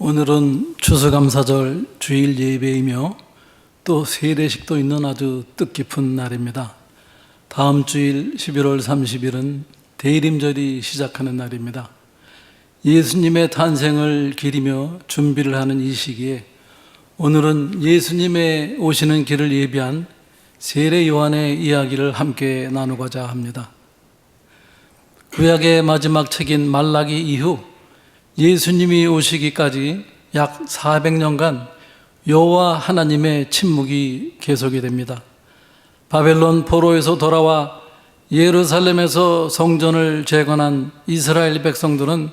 오늘은 추수감사절 주일 예배이며 또 세례식도 있는 아주 뜻깊은 날입니다. 다음 주일 11월 30일은 대림절이 시작하는 날입니다. 예수님의 탄생을 기리며 준비를 하는 이 시기에 오늘은 예수님의 오시는 길을 예비한 세례 요한의 이야기를 함께 나누고자 합니다. 구약의 마지막 책인 말라기 이후 예수님이 오시기까지 약 400년간 여호와 하나님의 침묵이 계속이 됩니다. 바벨론 포로에서 돌아와 예루살렘에서 성전을 재건한 이스라엘 백성들은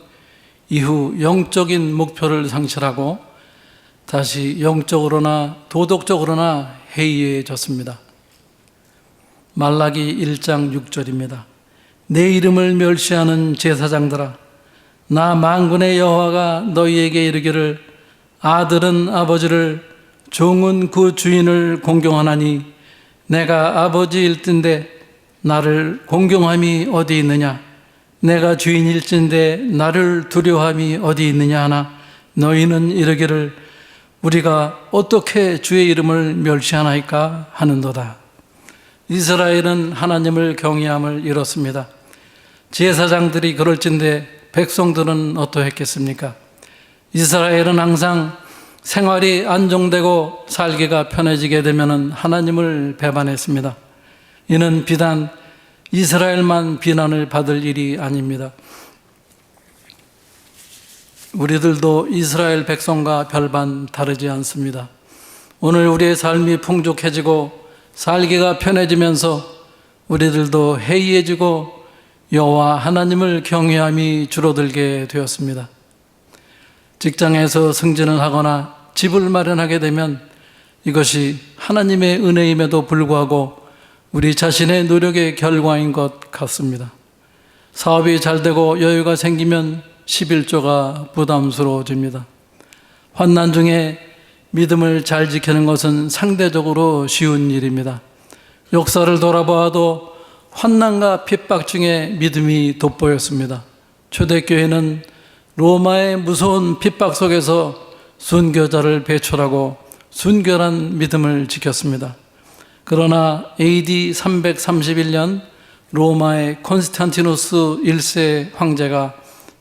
이후 영적인 목표를 상실하고 다시 영적으로나 도덕적으로나 해이해졌습니다. 말라기 1장 6절입니다. 내 이름을 멸시하는 제사장들아, 나 만군의 여호와가 너희에게 이르기를 아들은 아버지를 종은 그 주인을 공경하나니 내가 아버지일진데 나를 공경함이 어디 있느냐, 내가 주인일진데 나를 두려워함이 어디 있느냐 하나 너희는 이르기를 우리가 어떻게 주의 이름을 멸시하나이까 하는도다. 이스라엘은 하나님을 경외함을 잃었습니다. 제사장들이 그럴진데 백성들은 어떠했겠습니까? 이스라엘은 항상 생활이 안정되고 살기가 편해지게 되면 하나님을 배반했습니다. 이는 비단 이스라엘만 비난을 받을 일이 아닙니다. 우리들도 이스라엘 백성과 별반 다르지 않습니다. 오늘 우리의 삶이 풍족해지고 살기가 편해지면서 우리들도 해이해지고 여호와 하나님을 경외함이 줄어들게 되었습니다. 직장에서 승진을 하거나 집을 마련하게 되면 이것이 하나님의 은혜임에도 불구하고 우리 자신의 노력의 결과인 것 같습니다. 사업이 잘 되고 여유가 생기면 11조가 부담스러워집니다. 환난 중에 믿음을 잘 지키는 것은 상대적으로 쉬운 일입니다. 역사를 돌아보아도 환난과 핍박 중에 믿음이 돋보였습니다. 초대교회는 로마의 무서운 핍박 속에서 순교자를 배출하고 순결한 믿음을 지켰습니다. 그러나 AD 331년 로마의 콘스탄티누스 1세 황제가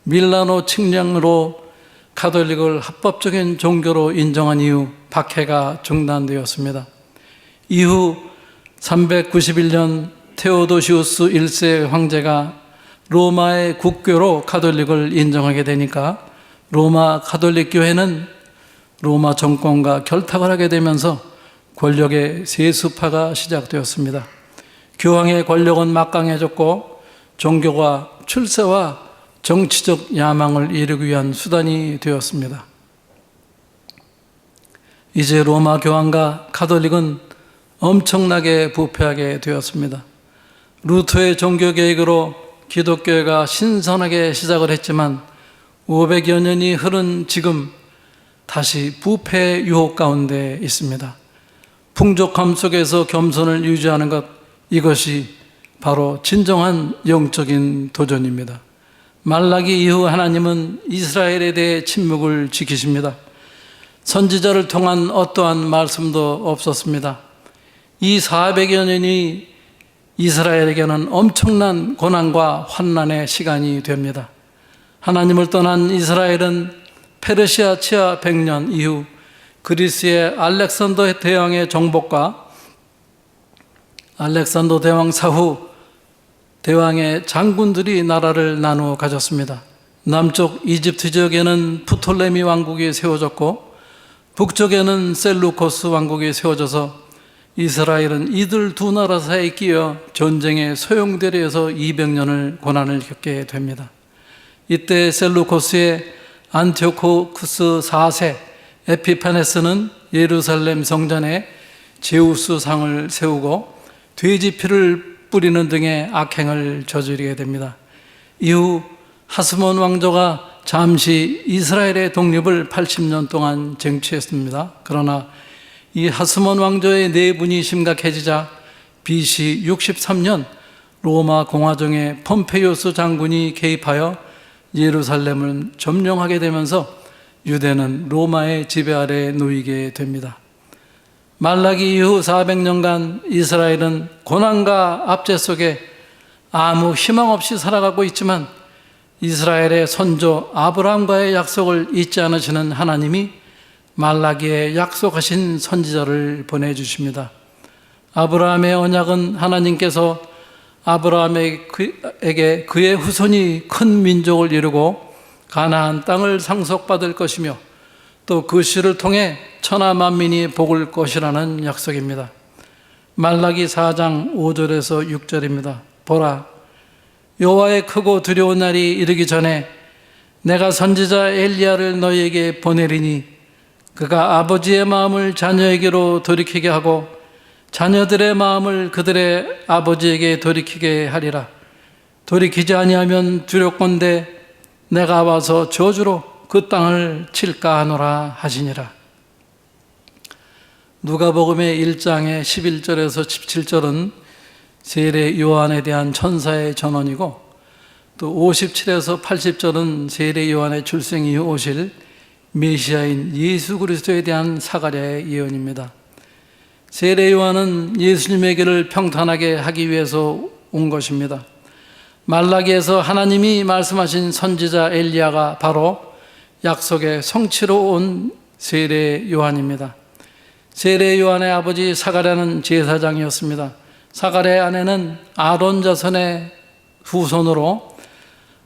밀라노 칙령으로 가톨릭을 합법적인 종교로 인정한 이후 박해가 중단되었습니다. 이후 391년 테오도시우스 1세 황제가 로마의 국교로 가톨릭을 인정하게 되니까 로마 가톨릭 교회는 로마 정권과 결탁을 하게 되면서 권력의 세수파가 시작되었습니다. 교황의 권력은 막강해졌고 종교가 출세와 정치적 야망을 이루기 위한 수단이 되었습니다. 이제 로마 교황과 가톨릭은 엄청나게 부패하게 되었습니다. 루터의 종교개혁으로 기독교회가 신선하게 시작을 했지만 500여 년이 흐른 지금 다시 부패의 유혹 가운데 있습니다. 풍족함 속에서 겸손을 유지하는 것, 이것이 바로 진정한 영적인 도전입니다. 말라기 이후 하나님은 이스라엘에 대해 침묵을 지키십니다. 선지자를 통한 어떠한 말씀도 없었습니다. 이 400여 년이 이스라엘에게는 엄청난 고난과 환난의 시간이 됩니다. 하나님을 떠난 이스라엘은 페르시아 치하 100년 이후 그리스의 알렉산더 대왕의 정복과 알렉산더 대왕 사후 대왕의 장군들이 나라를 나누어 가졌습니다. 남쪽 이집트 지역에는 프톨레미 왕국이 세워졌고 북쪽에는 셀루코스 왕국이 세워져서 이스라엘은 이들 두 나라 사이에 끼어 전쟁의 소용돌이에서 200년을 고난을 겪게 됩니다. 이때 셀루코스의 안티오코쿠스 4세 에피파네스는 예루살렘 성전에 제우스 상을 세우고 돼지 피를 뿌리는 등의 악행을 저지르게 됩니다. 이후 하스몬 왕조가 잠시 이스라엘의 독립을 80년 동안 쟁취했습니다. 그러나 이 하스몬 왕조의 내분이 심각해지자 BC 63년 로마 공화정의 폼페이오스 장군이 개입하여 예루살렘을 점령하게 되면서 유대는 로마의 지배 아래 놓이게 됩니다. 말라기 이후 400년간 이스라엘은 고난과 압제 속에 아무 희망 없이 살아가고 있지만 이스라엘의 선조 아브라함과의 약속을 잊지 않으시는 하나님이 말라기에 약속하신 선지자를 보내주십니다. 아브라함의 언약은 하나님께서 아브라함에게 그의 후손이 큰 민족을 이루고 가나안 땅을 상속받을 것이며 또 그 씨를 통해 천하 만민이 복을 것이라는 약속입니다. 말라기 4장 5절에서 6절입니다. 보라, 여호와의 크고 두려운 날이 이르기 전에 내가 선지자 엘리야를 너희에게 보내리니 그가 아버지의 마음을 자녀에게로 돌이키게 하고 자녀들의 마음을 그들의 아버지에게 돌이키게 하리라. 돌이키지 아니하면 두렵건대 내가 와서 저주로 그 땅을 칠까 하노라 하시니라. 누가복음의 1장의 11절에서 17절은 세례 요한에 대한 천사의 전언이고 또 57에서 80절은 세례 요한의 출생 이후 오실 메시아인 예수 그리스도에 대한 사가랴의 예언입니다. 세례 요한은 예수님에게를 평탄하게 하기 위해서 온 것입니다. 말라기에서 하나님이 말씀하신 선지자 엘리야가 바로 약속의 성취로 온 세례 요한입니다. 세례 요한의 아버지 사가랴는 제사장이었습니다. 사가랴의 아내는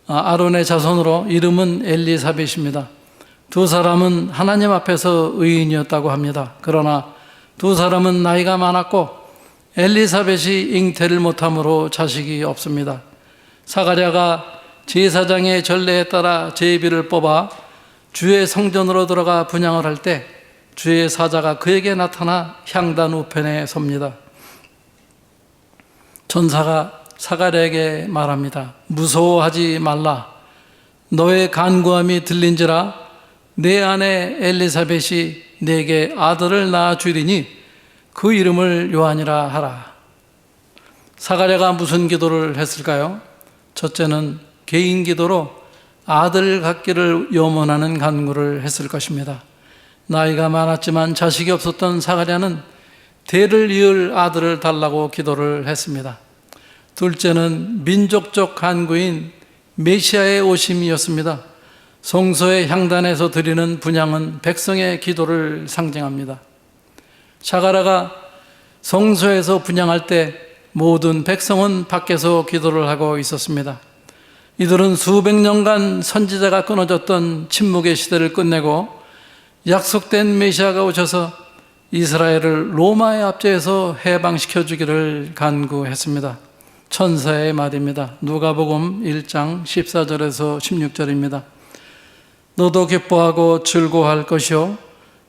아론의 자손으로 이름은 엘리사벳입니다. 두 사람은 하나님 앞에서 의인이었다고 합니다. 그러나 두 사람은 나이가 많았고 엘리사벳이 잉태를 못함으로 자식이 없습니다. 사가랴가 제사장의 전례에 따라 제비를 뽑아 주의 성전으로 들어가 분향을 할 때 주의 사자가 그에게 나타나 향단 우편에 섭니다. 천사가 사가랴에게 말합니다. 무서워하지 말라. 너의 간구함이 들린지라 내 아내 엘리사벳이 내게 아들을 낳아 주리니 그 이름을 요한이라 하라. 사가랴가 무슨 기도를 했을까요? 첫째는 개인 기도로 아들 갖기를 염원하는 간구를 했을 것입니다. 나이가 많았지만 자식이 없었던 사가랴는 대를 이을 아들을 달라고 기도를 했습니다. 둘째는 민족적 간구인 메시아의 오심이었습니다. 성소의 향단에서 드리는 분향은 백성의 기도를 상징합니다. 사가랴가 성소에서 분향할 때 모든 백성은 밖에서 기도를 하고 있었습니다. 이들은 수백 년간 선지자가 끊어졌던 침묵의 시대를 끝내고 약속된 메시아가 오셔서 이스라엘을 로마의 압제에서 해방시켜 주기를 간구했습니다. 천사의 말입니다. 누가복음 1장 14절에서 16절입니다. 너도 기뻐하고 즐거워할 것이요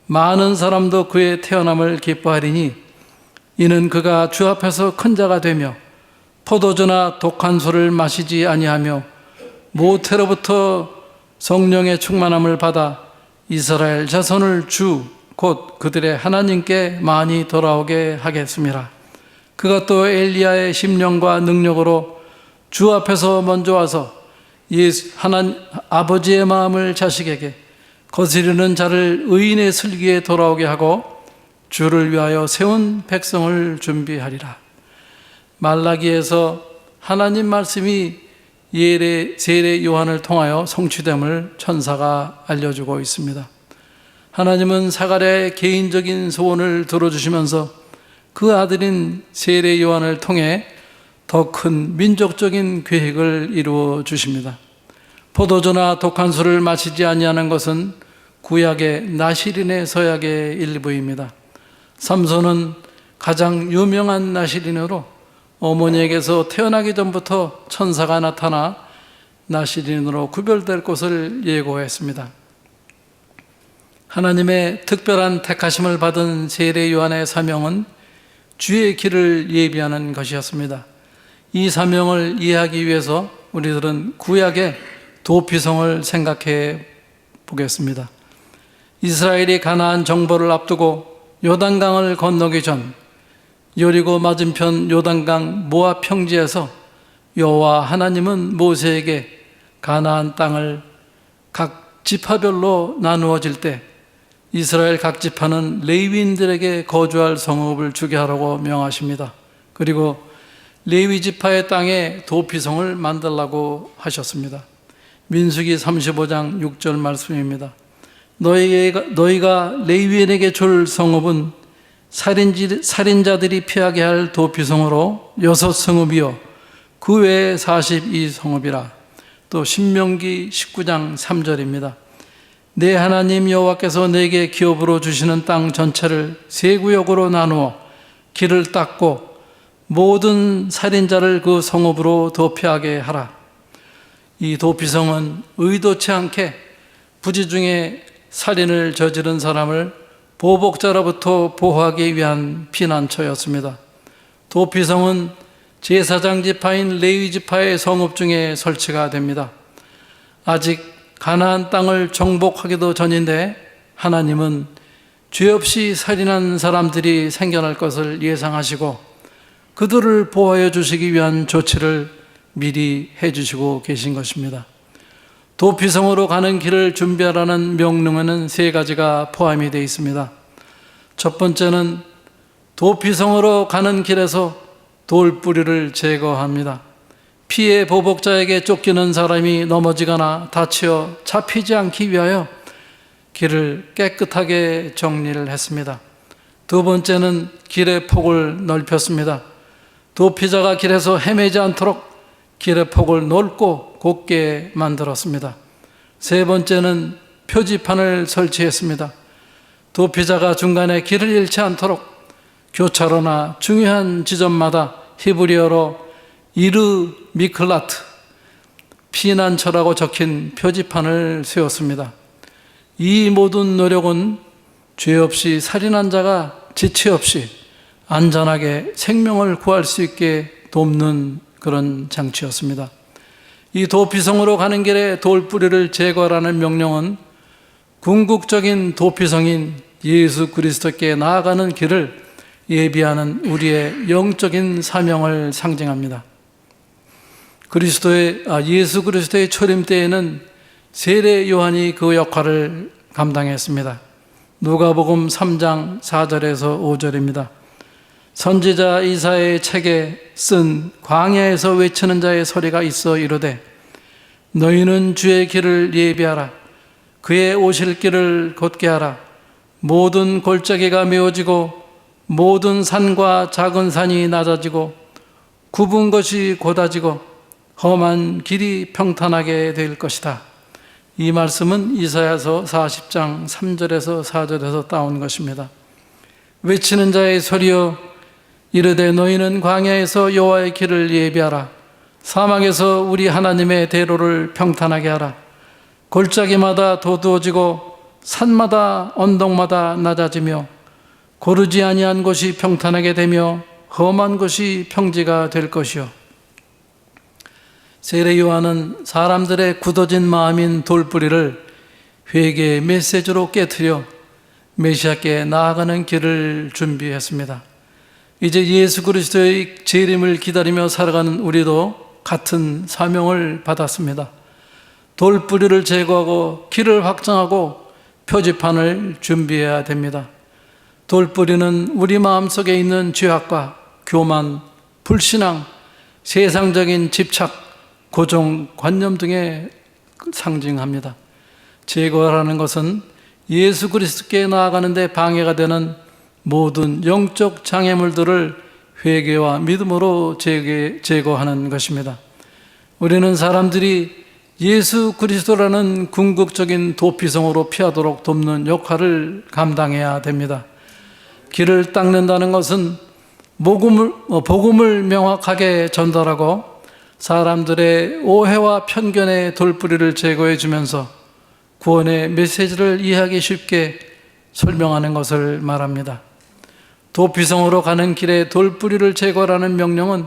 많은 사람도 그의 태어남을 기뻐하리니 이는 그가 주 앞에서 큰 자가 되며 포도주나 독한 술을 마시지 아니하며 모태로부터 성령의 충만함을 받아 이스라엘 자손을 주 곧 그들의 하나님께 많이 돌아오게 하겠습니다. 그가 또 엘리야의 심령과 능력으로 주 앞에서 먼저 와서 아버지의 마음을 자식에게 거스르는 자를 의인의 슬기에 돌아오게 하고 주를 위하여 세운 백성을 준비하리라. 말라기에서 하나님 말씀이 세례 요한을 통하여 성취됨을 천사가 알려주고 있습니다. 하나님은 사가랴의 개인적인 소원을 들어주시면서 그 아들인 세례 요한을 통해 더 큰 민족적인 계획을 이루어 주십니다. 포도주나 독한 술을 마시지 아니하는 것은 구약의 나실인의 서약의 일부입니다. 삼손은 가장 유명한 나실인으로 어머니에게서 태어나기 전부터 천사가 나타나 나실인으로 구별될 것을 예고했습니다. 하나님의 특별한 택하심을 받은 세례 요한의 사명은 주의 길을 예비하는 것이었습니다. 이 사명을 이해하기 위해서 우리들은 구약의 도피성을 생각해 보겠습니다. 이스라엘이 가나안 정벌을 앞두고 요단강을 건너기 전 여리고 맞은편 요단강 모압 평지에서 여호와 하나님은 모세에게 가나안 땅을 각 지파별로 나누어질 때 이스라엘 각 지파는 레위인들에게 거주할 성읍을 주게 하라고 명하십니다. 그리고 레위 지파의 땅에 도피성을 만들라고 하셨습니다. 민수기 35장 6절 말씀입니다. 너희가 레위인에게 줄 성읍은 살인자들이 피하게 할 도피성으로 6성읍이요 그 외에 42성읍이라. 또 신명기 19장 3절입니다. 내 하나님 여호와께서 내게 기업으로 주시는 땅 전체를 세 구역으로 나누어 길을 닦고 모든 살인자를 그 성읍으로 도피하게 하라. 이 도피성은 의도치 않게 부지 중에 살인을 저지른 사람을 보복자로부터 보호하기 위한 피난처였습니다. 도피성은 제사장 지파인 레위 지파의 성읍 중에 설치가 됩니다. 아직 가나안 땅을 정복하기도 전인데 하나님은 죄 없이 살인한 사람들이 생겨날 것을 예상하시고 그들을 보호해 주시기 위한 조치를 미리 해 주시고 계신 것입니다. 도피성으로 가는 길을 준비하라는 명령에는 세 가지가 포함이 되어 있습니다. 첫 번째는 도피성으로 가는 길에서 돌뿌리를 제거합니다. 피해 보복자에게 쫓기는 사람이 넘어지거나 다치어 잡히지 않기 위하여 길을 깨끗하게 정리를 했습니다. 두 번째는 길의 폭을 넓혔습니다. 도피자가 길에서 헤매지 않도록 길의 폭을 넓고 곱게 만들었습니다. 세 번째는 표지판을 설치했습니다. 도피자가 중간에 길을 잃지 않도록 교차로나 중요한 지점마다 히브리어로 이르 미클라트 피난처라고 적힌 표지판을 세웠습니다. 이 모든 노력은 죄 없이 살인한 자가 지체 없이 안전하게 생명을 구할 수 있게 돕는 그런 장치였습니다. 이 도피성으로 가는 길에 돌뿌리를 제거하라는 명령은 궁극적인 도피성인 예수 그리스도께 나아가는 길을 예비하는 우리의 영적인 사명을 상징합니다. 예수 그리스도의 초림 때에는 세례 요한이 그 역할을 감당했습니다. 누가복음 3장 4절에서 5절입니다. 선지자 이사야의 책에 쓴 광야에서 외치는 자의 소리가 있어 이르되 너희는 주의 길을 예비하라. 그의 오실 길을 곧게 하라. 모든 골짜기가 메워지고 모든 산과 작은 산이 낮아지고 굽은 것이 곧아지고 험한 길이 평탄하게 될 것이다. 이 말씀은 이사야서 40장 3절에서 4절에서 따온 것입니다. 외치는 자의 소리여 이르되 너희는 광야에서 여호와의 길을 예비하라. 사막에서 우리 하나님의 대로를 평탄하게 하라. 골짜기마다 도두어지고 산마다 언덕마다 낮아지며 고르지 아니한 곳이 평탄하게 되며 험한 곳이 평지가 될 것이요. 세례 요한은 사람들의 굳어진 마음인 돌뿌리를 회개의 메시지로 깨트려 메시아께 나아가는 길을 준비했습니다. 이제 예수 그리스도의 재림을 기다리며 살아가는 우리도 같은 사명을 받았습니다. 돌뿌리를 제거하고 길을 확장하고 표지판을 준비해야 됩니다. 돌뿌리는 우리 마음속에 있는 죄악과 교만, 불신앙, 세상적인 집착, 고정관념 등에 상징합니다. 제거하라는 것은 예수 그리스도께 나아가는 데 방해가 되는 모든 영적 장애물들을 회개와 믿음으로 제거하는 것입니다. 우리는 사람들이 예수 그리스도라는 궁극적인 도피성으로 피하도록 돕는 역할을 감당해야 됩니다. 길을 닦는다는 것은 복음을 명확하게 전달하고 사람들의 오해와 편견의 돌뿌리를 제거해 주면서 구원의 메시지를 이해하기 쉽게 설명하는 것을 말합니다. 도피성으로 가는 길에 돌뿌리를 제거하라는 명령은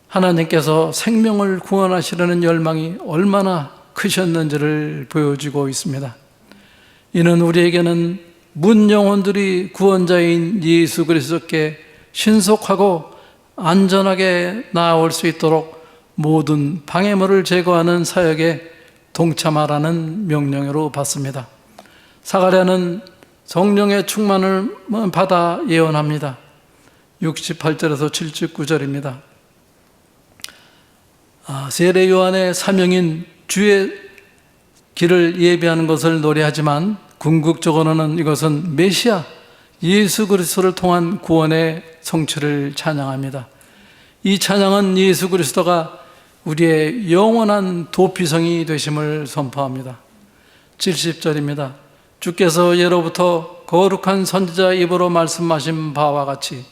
하나님께서 생명을 구원하시려는 열망이 얼마나 크셨는지를 보여주고 있습니다. 이는 우리에게는 문 영혼들이 구원자인 예수 그리스도께 신속하고 안전하게 나아올 수 있도록 모든 방해물을 제거하는 사역에 동참하라는 명령으로 받습니다. 사가랴는 성령의 충만을 받아 예언합니다. 68절에서 79절입니다. 세례 요한의 사명인 주의 길을 예비하는 것을 노래하지만 궁극적으로는 이것은 메시아 예수 그리스도를 통한 구원의 성취를 찬양합니다. 이 찬양은 예수 그리스도가 우리의 영원한 도피성이 되심을 선포합니다. 70절입니다. 주께서 예로부터 거룩한 선지자 입으로 말씀하신 바와 같이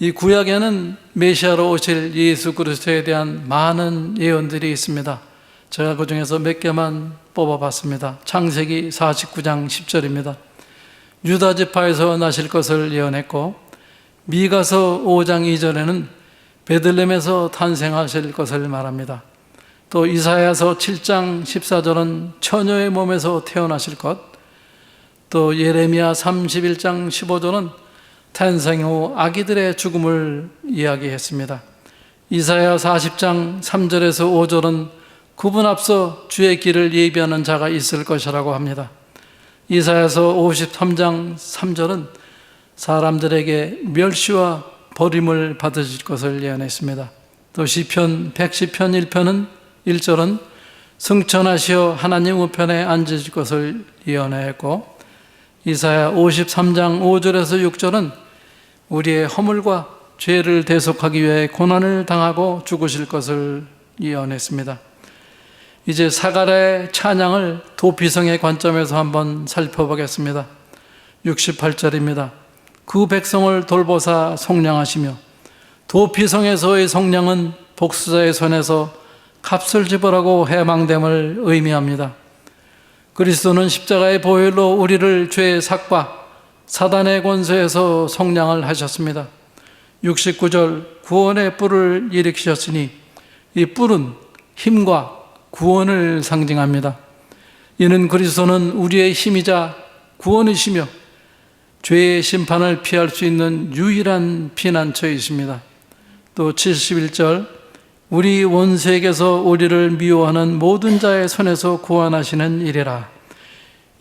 이 구약에는 메시아로 오실 예수 그리스도에 대한 많은 예언들이 있습니다. 제가 그 중에서 몇 개만 뽑아봤습니다. 창세기 49장 10절입니다. 유다 지파에서 나실 것을 예언했고, 미가서 5장 2절에는 베들레헴에서 탄생하실 것을 말합니다. 또 이사야서 7장 14절은 처녀의 몸에서 태어나실 것, 또 예레미야 31장 15절은 탄생 후 아기들의 죽음을 이야기했습니다. 이사야 40장 3절에서 5절은 그분 앞서 주의 길을 예비하는 자가 있을 것이라고 합니다. 이사야서 53장 3절은 사람들에게 멸시와 버림을 받으실 것을 예언했습니다. 또 시편 110편 1편은 1절은 승천하시어 하나님 우편에 앉으실 것을 예언했고, 이사야 53장 5절에서 6절은 우리의 허물과 죄를 대속하기 위해 고난을 당하고 죽으실 것을 예언했습니다. 이제 사가랴의 찬양을 도피성의 관점에서 한번 살펴보겠습니다. 68절입니다. 그 백성을 돌보사 속량하시며, 도피성에서의 속량은 복수자의 손에서 값을 지불하고 해방됨을 의미합니다. 그리스도는 십자가의 보혈로 우리를 죄의 삭과 사단의 권세에서 속량을 하셨습니다. 69절 구원의 뿔을 일으키셨으니 이 뿔은 힘과 구원을 상징합니다. 이는 그리스도는 우리의 힘이자 구원이시며 죄의 심판을 피할 수 있는 유일한 피난처이십니다. 또 71절 우리 원수에게서 우리를 미워하는 모든 자의 손에서 구원하시는 이래라.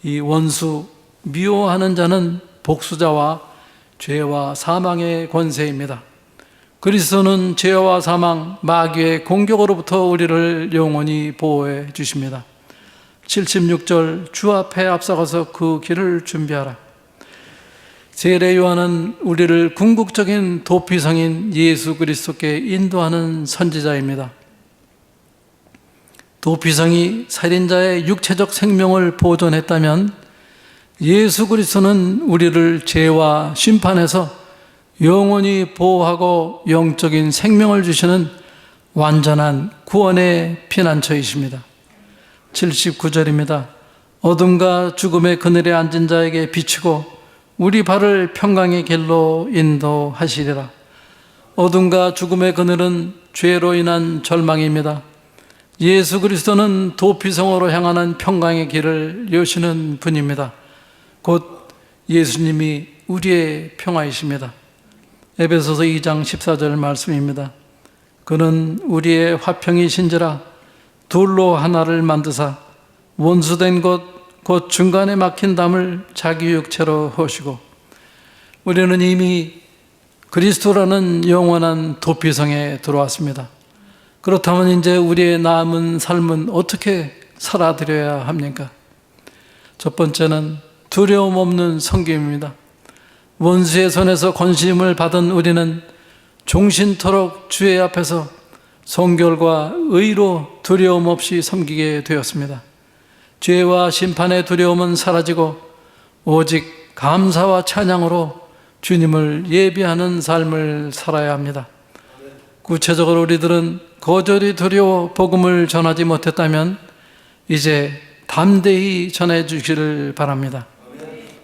이 원수, 미워하는 자는 복수자와 죄와 사망의 권세입니다. 그리스도는 죄와 사망, 마귀의 공격으로부터 우리를 영원히 보호해 주십니다. 76절 주 앞에 앞서가서 그 길을 준비하라. 세례 요한은 우리를 궁극적인 도피성인 예수 그리스도께 인도하는 선지자입니다. 도피성이 살인자의 육체적 생명을 보존했다면 예수 그리스도는 우리를 죄와 심판에서 영원히 보호하고 영적인 생명을 주시는 완전한 구원의 피난처이십니다. 79절입니다. 어둠과 죽음의 그늘에 앉은 자에게 비추고 우리 발을 평강의 길로 인도하시리라. 어둠과 죽음의 그늘은 죄로 인한 절망입니다. 예수 그리스도는 도피성으로 향하는 평강의 길을 여시는 분입니다. 곧 예수님이 우리의 평화이십니다. 에베소서 2장 14절 말씀입니다. 그는 우리의 화평이신지라 둘로 하나를 만드사 원수된 것 곧 중간에 막힌 담을 자기 육체로 허시고, 우리는 이미 그리스도라는 영원한 도피성에 들어왔습니다. 그렇다면 이제 우리의 남은 삶은 어떻게 살아드려야 합니까? 첫 번째는 두려움 없는 섬김입니다. 원수의 손에서 건심을 받은 우리는 종신토록 주의 앞에서 성결과 의로 두려움 없이 섬기게 되었습니다. 죄와 심판의 두려움은 사라지고 오직 감사와 찬양으로 주님을 예비하는 삶을 살아야 합니다. 구체적으로 우리들은 거절이 두려워 복음을 전하지 못했다면 이제 담대히 전해 주시기를 바랍니다.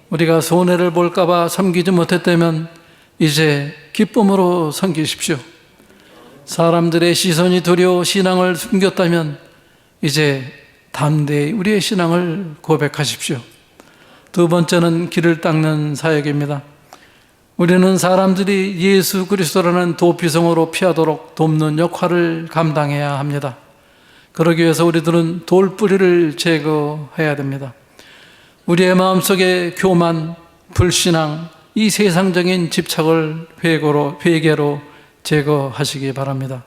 우리가 손해를 볼까 봐 섬기지 못했다면 이제 기쁨으로 섬기십시오. 사람들의 시선이 두려워 신앙을 숨겼다면 이제 담대히 우리의 신앙을 고백하십시오. 두 번째는 길을 닦는 사역입니다. 우리는 사람들이 예수 그리스도라는 도피성으로 피하도록 돕는 역할을 감당해야 합니다. 그러기 위해서 우리들은 돌뿌리를 제거해야 됩니다. 우리의 마음속에 교만, 불신앙, 이 세상적인 집착을 회개로 제거하시기 바랍니다.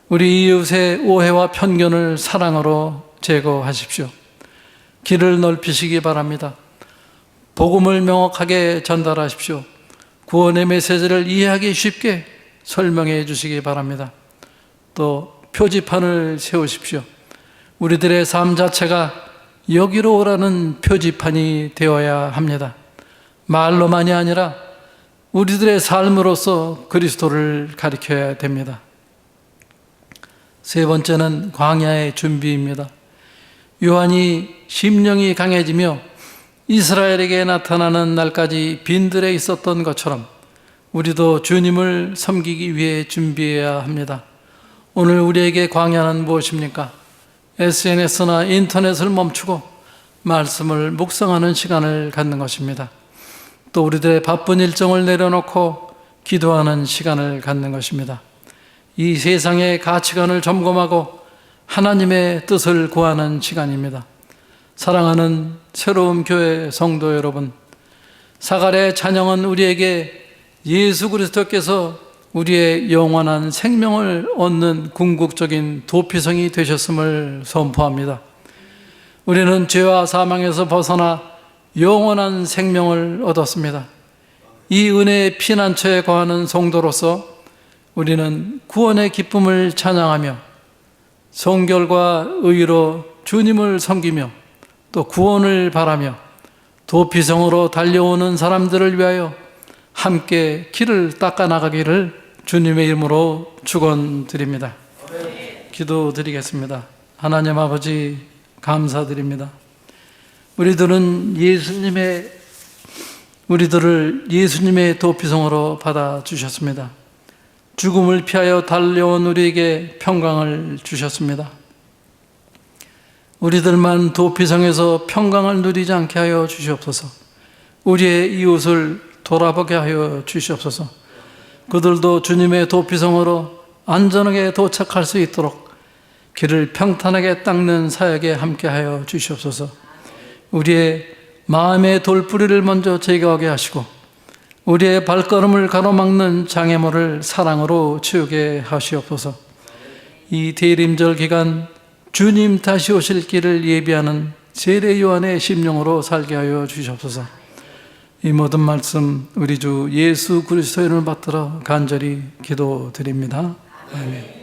우리 이웃의 오해와 편견을 사랑으로 제거하십시오. 길을 넓히시기 바랍니다. 복음을 명확하게 전달하십시오. 구원의 메시지를 이해하기 쉽게 설명해 주시기 바랍니다. 또 표지판을 세우십시오. 우리들의 삶 자체가 여기로 오라는 표지판이 되어야 합니다. 말로만이 아니라 우리들의 삶으로서 그리스도를 가리켜야 됩니다. 세 번째는 광야의 준비입니다. 요한이 심령이 강해지며 이스라엘에게 나타나는 날까지 빈들에 있었던 것처럼 우리도 주님을 섬기기 위해 준비해야 합니다. 오늘 우리에게 광야는 무엇입니까? SNS나 인터넷을 멈추고 말씀을 묵상하는 시간을 갖는 것입니다. 또 우리들의 바쁜 일정을 내려놓고 기도하는 시간을 갖는 것입니다. 이 세상의 가치관을 점검하고 하나님의 뜻을 구하는 시간입니다. 사랑하는 새로운 교회 성도 여러분, 사갈의 찬양은 우리에게 예수 그리스도께서 우리의 영원한 생명을 얻는 궁극적인 도피성이 되셨음을 선포합니다. 우리는 죄와 사망에서 벗어나 영원한 생명을 얻었습니다. 이 은혜의 피난처에 거하는 성도로서 우리는 구원의 기쁨을 찬양하며 성결과 의로 주님을 섬기며 또 구원을 바라며 도피성으로 달려오는 사람들을 위하여 함께 길을 닦아 나가기를 주님의 이름으로 축원드립니다. 기도드리겠습니다. 하나님 아버지 감사드립니다. 우리들을 예수님의 도피성으로 받아주셨습니다. 죽음을 피하여 달려온 우리에게 평강을 주셨습니다. 우리들만 도피성에서 평강을 누리지 않게 하여 주시옵소서. 우리의 이웃을 돌아보게 하여 주시옵소서. 그들도 주님의 도피성으로 안전하게 도착할 수 있도록 길을 평탄하게 닦는 사역에 함께하여 주시옵소서. 우리의 마음의 돌뿌리를 먼저 제거하게 하시고 우리의 발걸음을 가로막는 장애물을 사랑으로 치우게 하시옵소서. 이 대림절 기간 주님 다시 오실 길을 예비하는 세례 요한의 심령으로 살게 하여 주시옵소서. 이 모든 말씀 우리 주 예수 그리스도의 이름을 받들어 간절히 기도드립니다. 아멘.